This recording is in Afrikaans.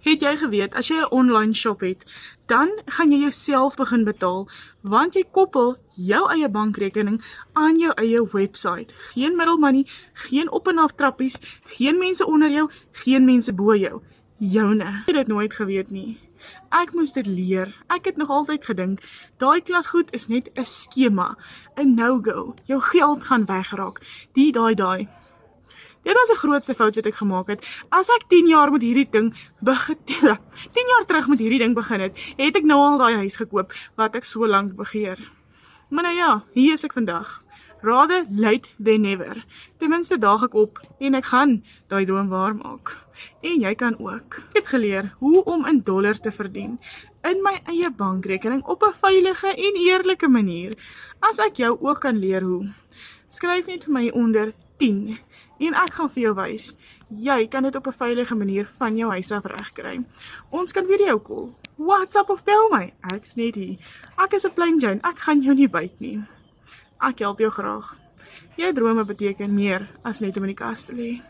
Het jy geweet, as jy 'n online shop het, dan gaan jy jouself begin betaal, want jy koppel jou eie bankrekening aan jou eie website. Geen middelman nie, geen op en af trappies, geen mense onder jou, geen mense bo jou. Joune. Ek het dit nooit geweet nie. Ek moes dit leer. Ek het nog altyd gedink, daai klasgoed is net 'n skema, 'n no-go. Jou geld gaan wegraak. Daai. Dit was die grootste fout wat ek gemaak het. As ek 10 jaar met hierdie ding begin, 10 jaar terug met hierdie ding begin het ek nou al daai huis gekoop wat ek so lank begeer. Maar nou ja, hier is ek vandag. Rather late than never. Ten minste daag ek op en ek gaan daai droom waar maak. En jy kan ook. Ek het geleer hoe om in dollar te verdien in my eie bankrekening op 'n veilige en eerlike manier. As ek jou ook kan leer hoe, skryf net vir my onder 10 en ek gaan vir jou wys. Jy kan dit op 'n veilige manier van jou huis af regkry. Ons kan video call, WhatsApp of bel my. Ek's net hier. Ek is 'n plain Jane. Ek gaan jou nie byt nie. Ek help jou graag. Jou drome beteken meer as net om in die kas te lê.